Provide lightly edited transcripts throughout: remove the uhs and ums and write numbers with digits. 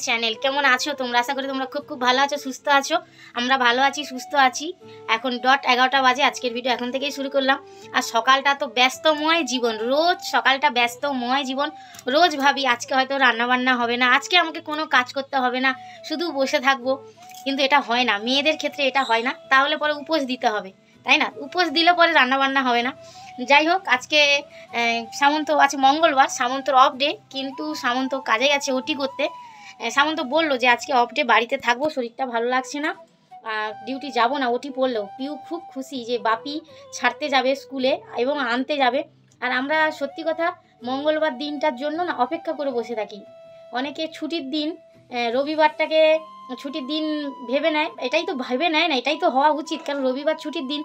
Channel. কেমন আছো তোমরা? আশা করি তোমরা খুব ভালো আছো, সুস্থ আছো। আমরা ভালো আছি, সুস্থ আছি। এখন 11টা বাজে। আজকের ভিডিও এখন থেকেই শুরু করলাম। আর সকালটা তো ব্যস্তময় জীবন, রোজ সকালটা ব্যস্তময় জীবন। রোজ ভাবি আজকে হয়তো রান্নাবান্না হবে না, আজকে আমাকে কোনো কাজ করতে হবে না, শুধু বসে থাকবো। কিন্তু এটা হয় না, মেয়েদের ক্ষেত্রে এটা হয় না। তাহলে পরে উপোস দিতে হবে, তাই না? উপোস দিলে পরে রান্নাবান্না হবে না। যাই হোক, আজকে সামন্ত আছে মঙ্গলবার, সামন্তর অফ ডে, কিন্তু সামন্ত কাজে গেছে ওটি করতে। সামন্ত বললো যে আজকে অফ ডে, বাড়িতে থাকবো, শরীরটা ভালো লাগছে না, ডিউটি যাব না। ওটি পড়লো। পিউ খুব খুশি যে বাপি ছাড়তে যাবে স্কুলে এবং আনতে যাবে। আর আমরা সত্যি কথা মঙ্গলবার দিনটার জন্য না অপেক্ষা করে বসে থাকি। অনেকে ছুটির দিন, রবিবারটাকে ছুটির দিন ভেবে নেয়, এটাই তো ভেবে নেয় না, এটাই তো হওয়া উচিত, কারণ রবিবার ছুটির দিন,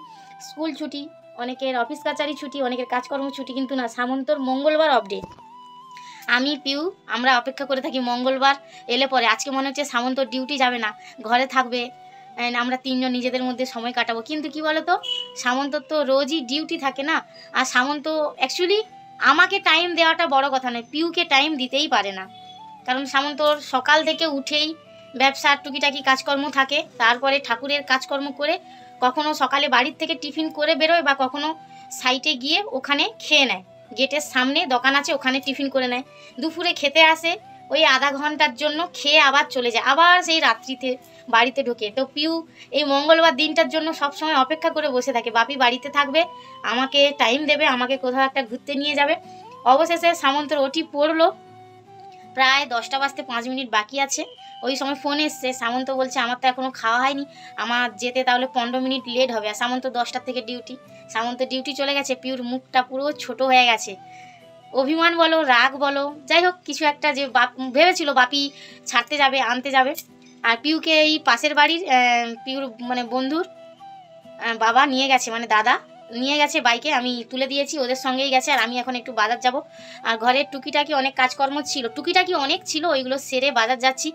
স্কুল ছুটি, অনেকের অফিস কাচারি ছুটি, অনেকের কাজকর্ম ছুটি, কিন্তু না, সামন্তর মঙ্গলবার অফ ডে। আমি পিউ আমরা অপেক্ষা করে থাকি মঙ্গলবার এলে পরে। আজকে মনে হচ্ছে সামন্তর ডিউটি যাবে না, ঘরে থাকবে, আমরা তিনজন নিজেদের মধ্যে সময় কাটাবো। কিন্তু কি বলো তো, সামন্তর তো রোজই ডিউটি থাকে না। আর সামন্ত অ্যাকচুয়ালি আমাকে টাইম দেওয়াটা বড় কথা নয়, পিউকে টাইম দিতেই পারে না। কারণ সামন্তর সকাল থেকে উঠেই ব্যবসার টুকিটাকি কাজকর্ম থাকে, তারপরে ঠাকুরের কাজকর্ম করে কখনো সকালে বাড়ির থেকে টিফিন করে বেরোয়, বা কখনো সাইটে গিয়ে ওখানে খেয়ে নেয়। গেটের সামনে দোকান আছে, ওখানে টিফিন করে নেয়। দুপুরে খেতে আসে, ওই আধা ঘন্টার জন্য খেয়ে আবার চলে যায়, আবার সেই রাত্রিতে বাড়িতে ঢোকে। তো পিউ এই মঙ্গলবার দিনটার জন্য সবসময় অপেক্ষা করে বসে থাকে, বাপি বাড়িতে থাকবে, আমাকে টাইম দেবে, আমাকে কোথাও একটা ঘুরতে নিয়ে যাবে। অবশেষে সামন্তর ওটি পড়লো, প্রায় 10টা বাজতে 5 মিনিট বাকি আছে। ওই সময় ফোন এসছে, সামন্ত বলছে আমার তো এখনও খাওয়া হয়নি, আমার যেতে তাহলে 15 মিনিট লেট হবে। আর সামন্ত 10টার থেকে ডিউটি, সামন্ত ডিউটি চলে গেছে। পিউর মুখটা পুরো ছোট হয়ে গেছে, অভিমান বলো, রাগ বলো, যাই হোক কিছু একটা, যে ভেবেছিল বাপি ছাড়তে যাবে, আনতে যাবে। আর পিউকে এই পাশের বাড়ির পিউর মানে বন্ধুর বাবা নিয়ে গেছে, মানে দাদা নিয়ে গেছে বাইকে, আমি তুলে দিয়েছি, ওদের সঙ্গেই গেছে। আর আমি এখন একটু বাজার যাব। আর ঘরের টুকিটাকি অনেক কাজকর্ম ছিল, টুকিটাকি অনেক ছিল, ওইগুলো সেরে বাজার যাচ্ছি।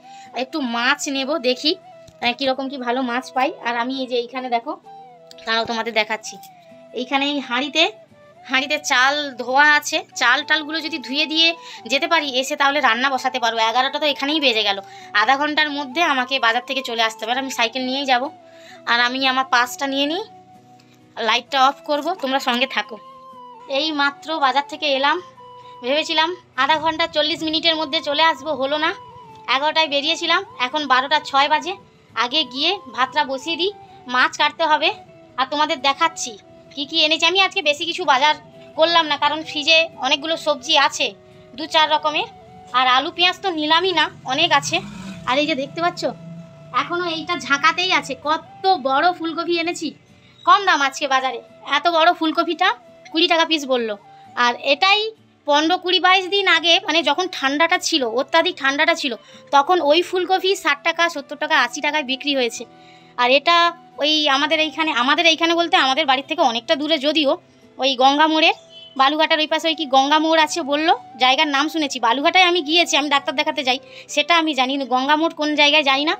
একটু মাছ নেব, দেখি কীরকম কি ভালো মাছ পাই। আর আমি এই যে এইখানে দেখো, তারাও তোমাদের দেখাচ্ছি, এইখানে এই হাঁড়িতে চাল ধোয়া আছে। চাল টালগুলো যদি ধুয়ে দিয়ে যেতে পারি এসে, তাহলে রান্না বসাতে পারবো। 11টা তো এখানেই বেজে গেল, আধা ঘন্টার মধ্যে আমাকে বাজার থেকে চলে আসতে হবে। আর আমি সাইকেল নিয়েই যাব। আর আমি আমার পাসটা নিয়ে নিই, লাইটটা অফ করব, তোমরা সঙ্গে থাকো। এই মাত্র বাজার থেকে এলাম, ভেবেছিলাম আধা ঘন্টা 40 মিনিটের মধ্যে চলে আসবো, হলো না। 11টায় বেরিয়েছিলাম, এখন 12টা 6 বাজে। আগে গিয়ে ভাতটা বসিয়ে দিই, মাছ কাটতে হবে। আর তোমাদের দেখাচ্ছি কি কি এনেছি। আমি আজকে বেশি কিছু বাজার করলাম না, কারণ ফ্রিজে অনেকগুলো সবজি আছে, 2-4 রকমের। আর আলু পেঁয়াজ তো নিলামই না, অনেক আছে। আর এই যে দেখতে পাচ্ছ, এখনও এইটা ঝাঁকাতেই আছে। কত বড় ফুলকপি এনেছি, কম দাম আজকে বাজারে। এত বড় ফুলকপিটা 20 টাকা পিস বললো। আর এটাই 15-20-22 দিন আগে, মানে যখন ঠান্ডাটা ছিল, অত্যাধিক ঠান্ডাটা ছিল, তখন ওই ফুলকপি 60 টাকা, 70 টাকা, 80 টাকায় বিক্রি হয়েছে। আর এটা ওই আমাদের এইখানে বলতে আমাদের বাড়ির থেকে অনেকটা দূরে, যদিও ওই গঙ্গা মোড়ের, বালুঘাটার ওই পাশে ওই কি গঙ্গা মোড় আছে বললো, জায়গার নাম শুনেছি। বালুঘাটায় আমি গিয়েছি, আমি ডাক্তার দেখাতে যাই, সেটা আমি জানি না। গঙ্গা মোড় কোন জায়গায় জানি না।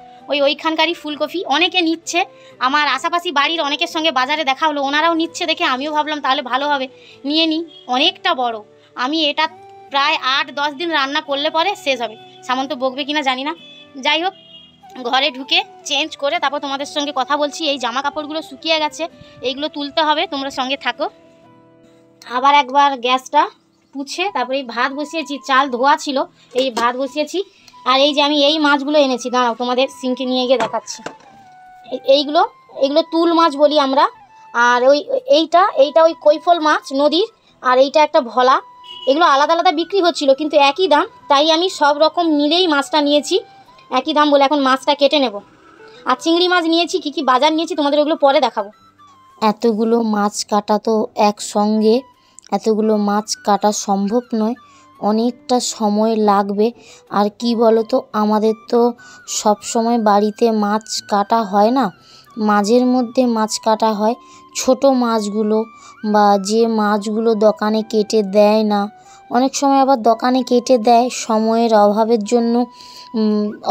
ওইখানকারই ফুলকপি অনেকে নিচ্ছে। আমার আশাপাশি বাড়ির অনেকের সঙ্গে বাজারে দেখা হলো, ওনারাও নিচ্ছে দেখে আমিও ভাবলাম তাহলে ভালো হবে, নিয়ে নিই। অনেকটা বড়, আমি এটা প্রায় 8-10 দিন রান্না করলে পরে শেষ হবে। সামন্ত বকবে কিনা জানি না। যাই হোক, ঘরে ঢুকে চেঞ্জ করে তারপর তোমাদের সঙ্গে কথা বলছি। এই জামা কাপড়গুলো শুকিয়ে গেছে, এইগুলো তুলতে হবে, তোমরা সঙ্গে থাকো। আবার একবার গ্যাসটা পুছে তারপরে এই ভাত বসিয়েছি, চাল ধোয়া ছিল, এই ভাত বসিয়েছি। আর এই যে আমি এই মাছগুলো এনেছি, দাঁড়াও তোমাদের সিঙ্কে নিয়ে গিয়ে দেখাচ্ছি। এইগুলো তুল মাছ বলি আমরা। আর এইটা ওই কৈফল মাছ নদীর। আর এইটা একটা ভোলা। এগুলো আলাদা আলাদা বিক্রি হচ্ছিল, কিন্তু একই দাম, তাই আমি সব রকম মিলেই মাছটা নিয়েছি, একই দাম বলে। এখন মাছটা কেটে নেব। আর চিংড়ি মাছ নিয়েছি, কী বাজার নিয়েছি তোমাদের ওগুলো পরে দেখাবো। এতগুলো মাছ কাটা তো একসঙ্গে, এতগুলো মাছ কাটা সম্ভব নয়, অনেকটা সময় লাগবে। আর কি বলো তো, আমাদের তো সব সময় বাড়িতে মাছ কাটা হয় না, মাঝের মধ্যে মাছ কাটা হয়। ছোট মাছগুলো বা যে মাছগুলো দোকানে কেটে দেয় না, অনেক সময় আবার দোকানে কেটে দেয়, সময়ের অভাবের জন্য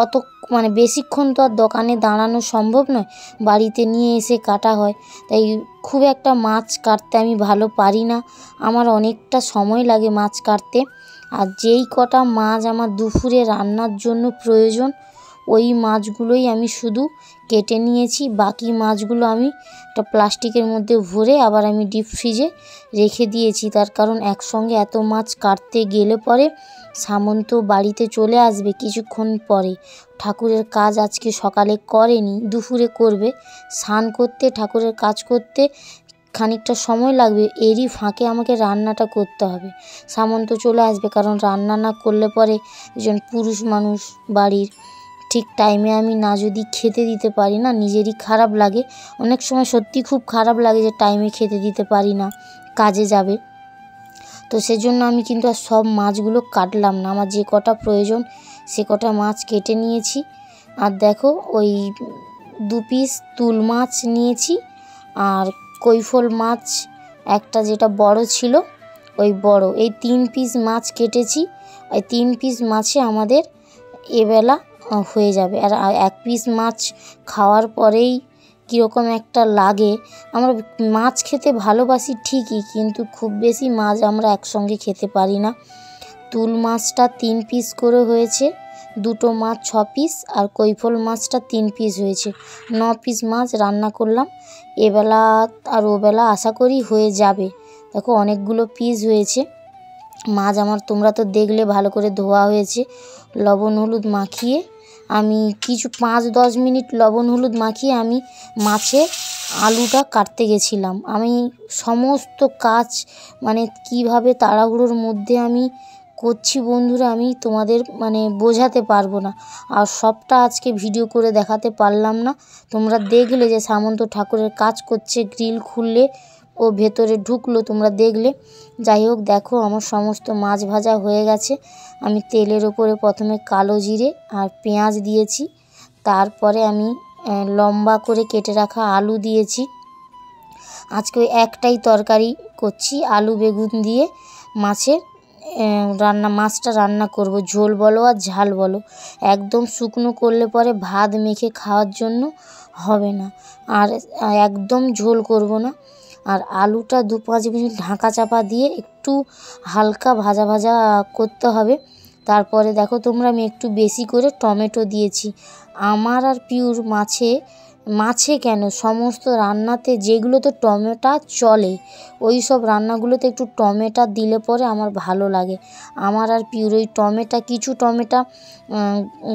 অত মানে বেশিক্ষণ তো আর দোকানে দাঁড়ানো সম্ভব নয়, বাড়িতে নিয়ে এসে কাটা হয়। তাই খুব একটা মাছ কাটতে আমি ভালো পারি না, আমার অনেকটা সময় লাগে মাছ কাটতে। আর যেই কটা মাছ আমার দুপুরে রান্নার জন্য প্রয়োজন ওই মাছগুলোই আমি শুধু কেটে নিয়েছি। বাকি মাছগুলো আমি একটা প্লাস্টিকের মধ্যে ভরে আবার আমি ডিপ ফ্রিজে রেখে দিয়েছি। তার কারণ একসঙ্গে এত মাছ কাটতে গেলে পরে সামন্ত বাড়িতে চলে আসবে কিছুক্ষণ পরে। ঠাকুরের কাজ আজকে সকালে করেনি, দুপুরে করবে। স্নান করতে ঠাকুরের কাজ করতে খানিকটা সময় লাগবে, এরই ফাঁকে আমাকে রান্নাটা করতে হবে। সামন্ত চলে আসবে, কারণ রান্না না করলে পরে একজন পুরুষ মানুষ বাড়ির ঠিক টাইমে আমি না যদি খেতে দিতে পারি না, নিজেরই খারাপ লাগে। অনেক সময় সত্যি খুব খারাপ লাগে যে টাইমে খেতে দিতে পারি না, কাজে যাবে। তো সেজন্য আমি কিন্তু আর সব মাছগুলো কাটলাম না, আমার যে কটা প্রয়োজন সে কটা মাছ কেটে নিয়েছি। আর দেখো ওই 2 পিস তুল মাছ নিয়েছি, আর কৈফল মাছ একটা যেটা বড় ছিল ওই বড়, এই 3 পিস মাছ কেটেছি। এই 3 পিস মাছে আমাদের এবেলা হয়ে যাবে। আর 1 পিস মাছ খাওয়ার পরেই কীরকম একটা লাগে। আমরা মাছ খেতে ভালোবাসি ঠিকই, কিন্তু খুব বেশি মাছ আমরা একসঙ্গে খেতে পারি না। তুল মাছটা 3 পিস করে হয়েছে, 2টো মাছ 6 পিস, আর কৈফল মাছটা 3 পিস হয়েছে। 9 পিস মাছ রান্না করলাম। এবেলা আর ওবেলা আশা করি হয়ে যাবে। দেখো অনেকগুলো পিস হয়েছে মাছ আমার, তোমরা তো দেখলে ভালো করে ধোয়া হয়েছে। লবণ হলুদ মাখিয়ে আমি কিছু 5-10 মিনিট লবণ হলুদ মাখিয়ে আমি মাছের আলুটা কাটতে গেছিলাম। আমি সমস্ত কাজ মানে কিভাবে তাড়াহুড়োর মধ্যে আমি করছি বন্ধুরা, আমি তোমাদের মানে বোঝাতে পারবো না। আর সবটা আজকে ভিডিও করে দেখাতে পারলাম না। তোমরা দেখলে যে সামন্ত ঠাকুরের কাজ করছে, গ্রিল খুললে ও ভেতরে ঢুকলো, তোমরা দেখলে। যাই হোক, দেখো আমার সমস্ত মাছ ভাজা হয়ে গেছে। আমি তেলের ওপরে প্রথমে কালো জিরে আর পেঁয়াজ দিয়েছি, তারপরে আমি লম্বা করে কেটে রাখা আলু দিয়েছি। আজকে একটাই তরকারি করছি, আলু বেগুন দিয়ে মাছের মাছটা রান্না করব। ঝোল বলো আর ঝাল বলো, একদম শুকনো করলে পরে ভাত মেখে খাওয়ার জন্য হবে না, আর একদম ঝোল করব না। আর আলুটা 2-5 মিনিট ঢাকা চাপা দিয়ে একটু হালকা ভাজা ভাজা করতে হবে। তারপরে দেখো তোমরা আমি একটু বেশি করে টমেটো দিয়েছি। আমার আর পিওর মাছে কেন, সমস্ত রান্নাতে যেগুলোতে টমেটো চলে ওই সব রান্নাগুলোতে একটু টমেটো দিলে পরে আমার ভালো লাগে। আমার আর পিওর ওই কিছু টমেটো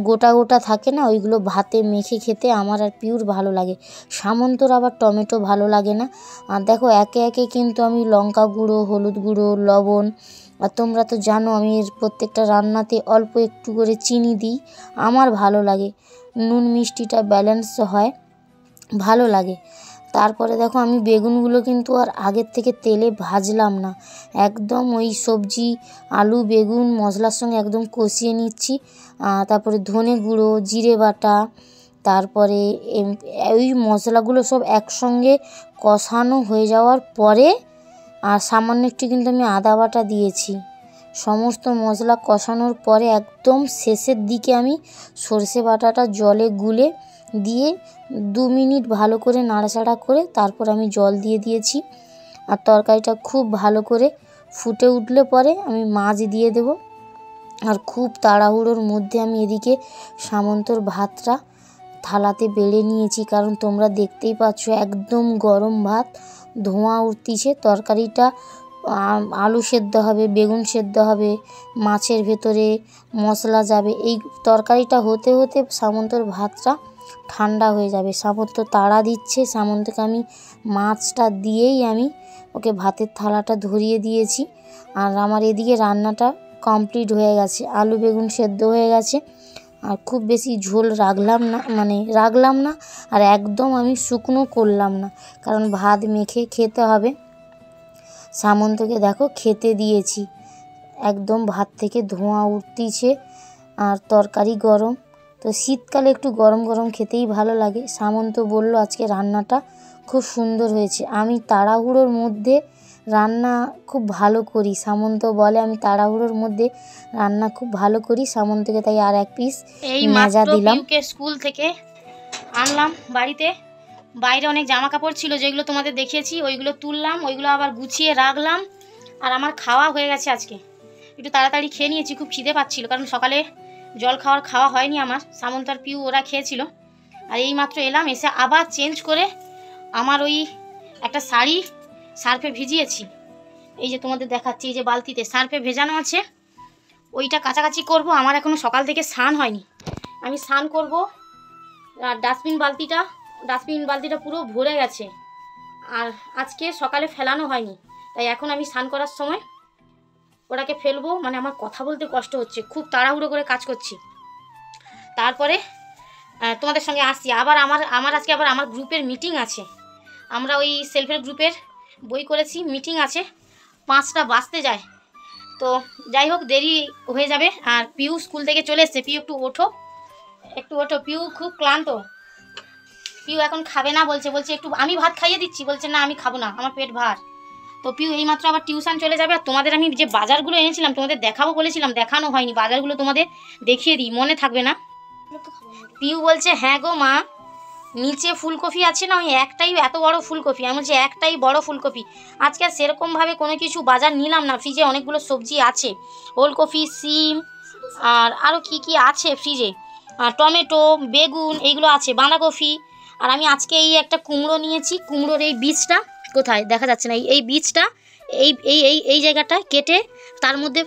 গোটা গোটা থাকে না, ওইগুলো ভাতে মেখে খেতে আমার আর পিওর ভালো লাগে। সামন্তর আবার টমেটো ভালো লাগে না। আর দেখো একে একে কিন্তু আমি লঙ্কা গুঁড়ো, হলুদ গুঁড়ো, লবণ, আর তোমরা তো জানো আমি প্রত্যেকটা রান্নাতে অল্প একটু করে চিনি দিই, আমার ভালো লাগে। নুন মিষ্টিটা ব্যালেন্স হয়, ভালো লাগে। তারপরে দেখো আমি বেগুনগুলো কিন্তু আর আগের থেকে তেলে ভাজলাম না, একদম ওই সবজি আলু বেগুন মশলার সঙ্গে একদম কষিয়ে নিচ্ছি। তারপরে ধনে গুঁড়ো, জিরে বাটা, তারপরে ওই মশলাগুলো সব একসঙ্গে কষানো হয়ে যাওয়ার পরে আর সামান্য একটু কিন্তু আমি আদা বাটা দিয়েছি। সমস্ত মশলা কষানোর পরে একদম শেষের দিকে আমি সর্ষে বাটাটা জলে গুলে দিয়ে 2 মিনিট ভালো করে নাড়াচাড়া করে তারপর আমি জল দিয়ে দিয়েছি। আর তরকারিটা খুব ভালো করে ফুটে উঠলে পরে আমি মাছ দিয়ে দেব। আর খুব তাড়াহুড়োর মধ্যে আমি এদিকে সামন্তর ভাতটা থালাতে বেড়ে নিয়েছি, কারণ তোমরা দেখতেই পাচ্ছ একদম গরম ভাত, ধোঁয়া উঠতিছে। তরকারিটা আলু সেদ্ধ হবে, বেগুন সেদ্ধ হবে, মাছের ভেতরে মশলা যাবে। এই তরকারিটা হতে হতে সামন্তর ভাতটা ঠান্ডা হয়ে যাবে। সামন্ত তাড়া দিচ্ছে, সামন্তকে আমি মাছটা দিয়েই আমি ওকে ভাতের থালাটা ধরিয়ে দিয়েছি। আর আমার এদিকে রান্নাটা কমপ্লিট হয়ে গেছে, আলু বেগুন সেদ্ধ হয়ে গেছে। আর খুব বেশি ঝোল রাখলাম না, আর একদম আমি শুকনো করলাম না, কারণ ভাত মেখে খেতে হবে। সামন্তকে দেখো খেতে দিয়েছি, একদম ভাত থেকে ধোঁয়া উঠতিছে আর তরকারি গরম। তো শীতকালে একটু গরম গরম খেতেই ভালো লাগে। সামন্ত বলল আজকে রান্নাটা খুব সুন্দর হয়েছে। আমি তাড়াহুড়োর মধ্যে রান্না খুব ভালো করি, সামন্ত বলে আমি তাড়াহুড়োর মধ্যে রান্না খুব ভালো করি। সামন্তকে তাই আর 1 পিস মেজা দিলাম। স্কুল থেকে আনলাম বাড়িতে, বাইরে অনেক জামা কাপড় ছিল যেগুলো তোমাদের দেখিয়েছি, ওইগুলো তুললাম, ওইগুলো আবার গুছিয়ে রাখলাম। আর আমার খাওয়া হয়ে গেছে আজকে। একটু তাড়াতাড়ি খেয়ে নিয়েছি, খুব খিদে পাচ্ছিল, কারণ সকালে জল খাওয়া হয়নি আমার। সামন্ত আর পিউ ওরা খেয়েছিল। আর এই মাত্র এলাম, এসে আবার চেঞ্জ করে আমার ওই একটা শাড়ি সার্ফে ভিজিয়েছি, এই যে তোমাদের দেখাচ্ছি, এই যে বালতিতে সার্ফে ভেজানো আছে, ওইটা কাচাকাচি করব। আমার এখনও সকাল থেকে স্নান হয়নি, আমি স্নান করব। আর ডাস্টবিন বালতিটা পুরো ভরে গেছে, আর আজকে সকালে ফেলানো হয়নি, তাই এখন আমি স্নান করার সময় ওটাকে ফেলবো। মানে আমার কথা বলতে কষ্ট হচ্ছে, খুব তাড়াহুড়ো করে কাজ করছি। তারপরে তোমাদের সঙ্গে আসছি আবার। আমার আজকে আবার আমার গ্রুপের মিটিং আছে। আমরা ওই সেলফ হেল্প গ্রুপের বই করেছি, মিটিং আছে, 5টা বাজতে যায়। তো যাই হোক, দেরি হয়ে যাবে। আর পিউ স্কুল থেকে চলে এসছে। পিউ একটু ওঠো। পিউ খুব ক্লান্ত। পিউ এখন খাবে না, বলছে একটু আমি ভাত খাইয়ে দিচ্ছি, বলছে না আমি খাবো না, আমার পেট ভার। তো পিউ এইমাত্র আবার টিউশন চলে যাবে। আর তোমাদের আমি যে বাজারগুলো এনেছিলাম তোমাদের দেখাবো বলেছিলাম, দেখানো হয়নি। বাজারগুলো তোমাদের দেখিয়ে দিই, মনে থাকবে না। পিউ বলছে হ্যাঁ গো মা, নিচে ফুলকপি আছে না, ওই একটাই এত বড় ফুলকপি। আমি বলছি একটাই বড় ফুলকপি। আজকে আর সেরকমভাবে কোনো কিছু বাজার নিলাম না, ফ্রিজে অনেকগুলো সবজি আছে, ওলকপি, সিম, আর আরও কি আছে ফ্রিজে, টমেটো, বেগুন, এইগুলো আছে, বাঁধাকপি। আর আমি আজকে এই একটা কুমড়ো নিয়েছি, কুমড়োর এই বীজটা কোথায় দেখা যাচ্ছে না, এই বীজটা এই জায়গাটায় কেটে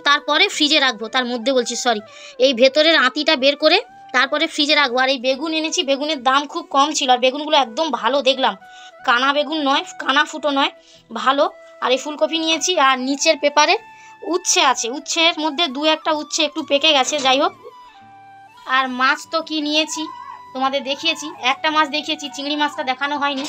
তারপরে ফ্রিজে রাখবো। তার মধ্যে বলছি সরি, এই ভেতরের আঁতিটা বের করে তারপরে ফ্রিজে রাখবো। আর এই বেগুন এনেছি, বেগুনের দাম খুব কম ছিল, আর বেগুনগুলো একদম ভালো দেখলাম, কানা বেগুন নয়, কানা ফুটো নয়, ভালো। আর এই ফুলকপি নিয়েছি। আর নিচের পেপারে উচ্ছে আছে, উচ্ছের মধ্যে 2-1টা উচ্ছে একটু পেকে গেছে, যাই হোক। আর মাছ তো কি নিয়েছি তোমাদের দেখিয়েছি, একটা মাছ দেখিয়েছি, চিংড়ি মাছটা দেখানো হয়নি।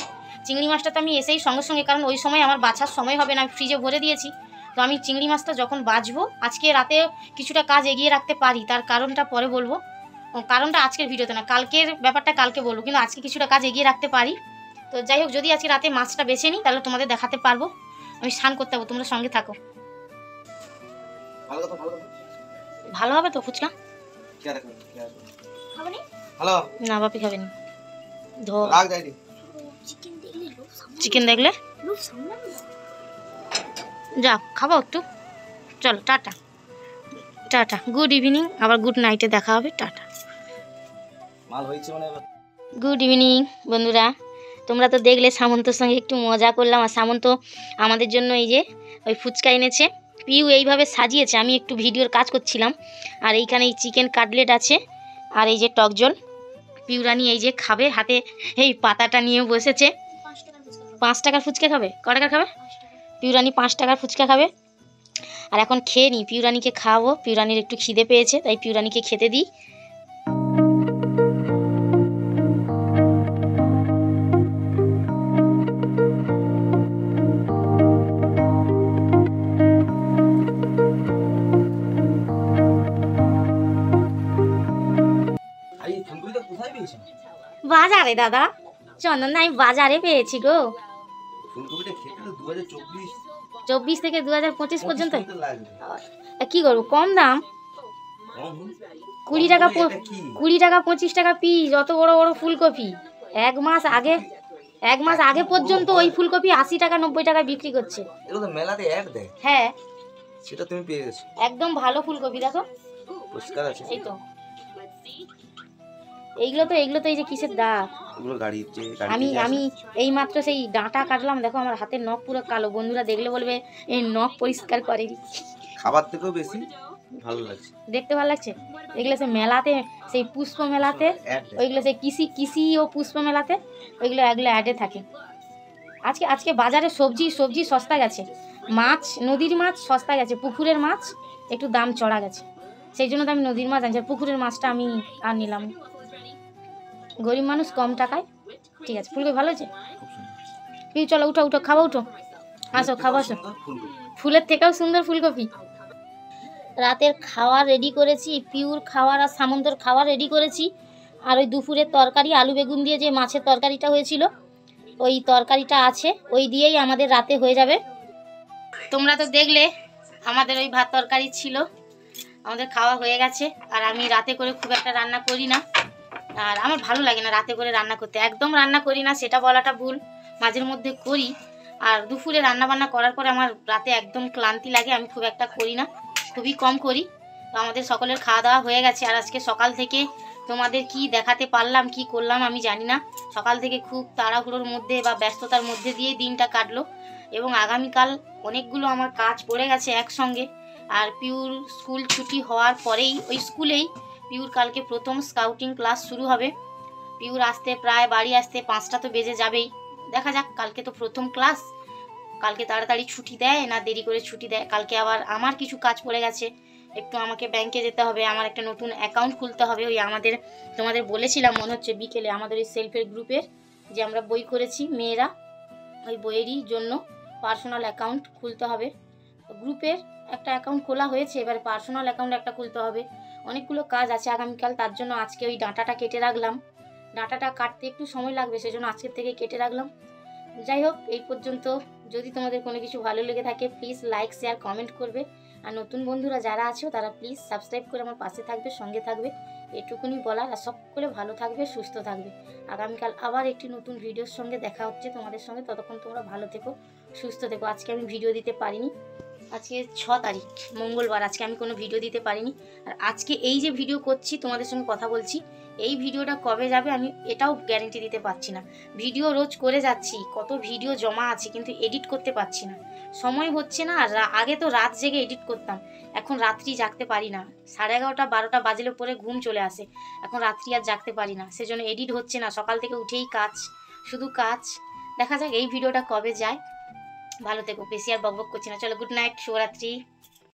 চিংড়ি মাছটা তো আমি এসেই সঙ্গে কারণ ওই সময় আমার বাছার সময় হবে না, আমি ফ্রিজে ভরে দিয়েছি। তো আমি চিংড়ি মাছটা যখন বাছবো, আজকে রাতে কিছুটা কাজ এগিয়ে রাখতে পারি, তার কারণটা পরে বলবো। কারণটা আজকের ভিডিওতে না, কালকের ব্যাপারটা কালকে বলবো, কিন্তু আজকে কিছুটা কাজ এগিয়ে রাখতে পারি। তো যাই হোক, যদি আজকে রাতে মাছটা বেছে নিই তাহলে তোমাদের দেখাতে পারবো। আমি স্নান করতে যাবো, তোমরা সঙ্গে থাকো। ভালো হবে তো ফুচকা? না বাপি খাবেনি। চিকেন দেখলে যা খাবো একটু। চলো টাটা টাটা, গুড ইভিনিং, আবার গুড নাইটে দেখা হবে, টাটা। গুড ইভিনিং বন্ধুরা, তোমরা তো দেখলে সামন্তর সঙ্গে একটু মজা করলাম। আর সামন্ত আমাদের জন্য এই যে ওই ফুচকা এনেছে, পিউ এইভাবে সাজিয়েছে, আমি একটু ভিডিওর কাজ করছিলাম। আর এইখানে এই চিকেন কাটলেট আছে, আর এই যে টক জল। পিউরানি এই যে খাবে, হাতে এই পাতাটা নিয়ে বসেছে। 5 টাকার ফুচকা খাবে? ক টাকার খাবে? পিউরানি 5 টাকার ফুচকা খাবে। আর এখন খেয়ে নিই, পিউরানিকে খাওয়াবো। পিউরানির একটু খিদে পেয়েছে, তাই পিউরানিকে খেতে দিই। বাজারে দাদা, চন্দন আমি বাজারে পেয়েছি গো। 24 থেকে 2025 পর্যন্ত। কি করবো, কম দাম, 20 টাকা 25 টাকা পিস, অত বড় বড় ফুলকপি। এক মাস আগে পর্যন্ত ওই ফুলকপি 80 টাকা 90 টাকা বিক্রি করছে। হ্যাঁ সেটা তুমি পেয়ে গেছো, একদম ভালো ফুলকপি, দেখো পরিষ্কার আছে। এই তো এইগুলো তো এই যে কিসের দাগ, আমি এই মাত্র সেই ডাঁটা কাটলাম, দেখো আমার হাতের নখ পুরো কালো। বন্ধুরা দেখলে বলবে এই নখ পরিষ্কার করেনি। খাবার থেকেও বেশি ভালো লাগছে, দেখতে ভালো লাগছে। এগুলো সে মেলাতে, সেই পুষ্প মেলাতে, ওইগুলো সেই কৃষি ও পুষ্প মেলাতে এগুলো অ্যাডে থাকে। আজকে বাজারে সবজি সস্তা গেছে, মাছ, নদীর মাছ সস্তা গেছে, পুকুরের মাছ একটু দাম চড়া গেছে, সেই জন্য তো আমি নদীর মাছ আনছি। পুকুরের মাছটা আমি আর নিলাম, গরিব মানুষ কম টাকায়। ঠিক আছে, ফুলকপি ভালো হয়েছে। চলো উঠো খাবো, উঠো আসো খাবো, আসো। ফুলের থেকেও সুন্দর ফুলকপি। রাতের খাওয়া রেডি করেছি, পিউর খাওয়ার আর সামন্তর খাওয়া রেডি করেছি। আর ওই দুপুরের তরকারি, আলু বেগুন দিয়ে যে মাছের তরকারিটা হয়েছিল, ওই তরকারিটা আছে, ওই দিয়েই আমাদের রাতে হয়ে যাবে। তোমরা তো দেখলে আমাদের ওই ভাত তরকারি ছিল, আমাদের খাওয়া হয়ে গেছে। আর আমি রাতে করে খুব একটা রান্না করি না, আর আমার ভালো লাগে না রাতে করে রান্না করতে, একদম রান্না করি না সেটা বলাটা ভুল, মাঝের মধ্যে করি। আর দুপুরে রান্না বান্না করার পরে আমার রাতে একদম ক্লান্তি লাগে, আমি খুব একটা করি না, খুবই কম করি। তো আমাদের সকলের খাওয়া দাওয়া হয়ে গেছে। আর আজকে সকাল থেকে তোমাদের কি দেখাতে পারলাম, কি করলাম আমি জানি না। সকাল থেকে খুব তাড়াহুড়োর মধ্যে বা ব্যস্ততার মধ্যে দিয়ে দিনটা কাটলো, এবং আগামীকাল অনেকগুলো আমার কাজ পড়ে গেছে একসঙ্গে। আর পিউর স্কুল ছুটি হওয়ার পরেই ওই স্কুলেই পিউর কালকে প্রথম স্কাউটিং ক্লাস শুরু হবে। পিউর আসতে প্রায় বাড়ি আসতে 5টা তো বেজে যাবেই। দেখা যাক, কালকে তো প্রথম ক্লাস, কালকে তাড়াতাড়ি ছুটি দেয় না দেরি করে ছুটি দেয়। কালকে আবার আমার কিছু কাজ পড়ে গেছে, একটু আমাকে ব্যাংকে যেতে হবে, আমার একটা নতুন অ্যাকাউন্ট খুলতে হবে। ওই তোমাদের বলেছিলাম মনে হচ্ছে বিকেলে, আমাদের ওই সেলফের গ্রুপের যে আমরা বই করেছি মেয়েরা, ওই বইয়েরই জন্য পার্সোনাল অ্যাকাউন্ট খুলতে হবে। গ্রুপের একটা অ্যাকাউন্ট খোলা হয়েছে, এবার পার্সোনাল অ্যাকাউন্ট একটা খুলতে হবে। অনেকগুলো কাজ আছে আগামীকাল, তার জন্য আজকে ওই ডাঁটাটা কেটে রাখলাম। ডাঁটাটা কাটতে একটু সময় লাগবে, সেজন্য আজকের থেকে কেটে রাখলাম। যাই হোক, এই পর্যন্ত। যদি তোমাদের কোনো কিছু ভালো লেগে থাকে প্লিজ লাইক শেয়ার কমেন্ট করবে। আর নতুন বন্ধুরা যারা আছো তারা প্লিজ সাবস্ক্রাইব করে আমার পাশে থাকবে, সঙ্গে থাকবে। এটুকুনি বলার। আর সকলে ভালো থাকবে, সুস্থ থাকবে। আগামীকাল আবার একটি নতুন ভিডিওর সঙ্গে দেখা হচ্ছে তোমাদের সঙ্গে। ততক্ষণ তোমরা ভালো থেকো, সুস্থ থেকো। আজকে আমি ভিডিও দিতে পারিনি, আজকে 6 তারিখ মঙ্গলবার, আজকে আমি কোনো ভিডিও দিতে পারিনি। আর আজকে এই যে ভিডিও করছি তোমাদের সঙ্গে কথা বলছি, এই ভিডিওটা কবে যাবে আমি এটাও গ্যারেন্টি দিতে পারছি না। ভিডিও রোজ করে যাচ্ছি, কত ভিডিও জমা আছে, কিন্তু এডিট করতে পারছি না, সময় হচ্ছে না। আর আগে তো রাত জেগে এডিট করতাম, এখন রাত্রি জাগতে পারি না। 11:30 12টা বাজলে পরে ঘুম চলে আসে, এখন রাত্রি আর জাগতে পারি না, সেজন্য এডিট হচ্ছে না। সকাল থেকে উঠেই কাজ, শুধু কাজ। দেখা যাক এই ভিডিওটা কবে যায়। ভালো থেকো, বেশি আর বকবক করছি না। চলো, গুড নাইট, শুভরাত্রি।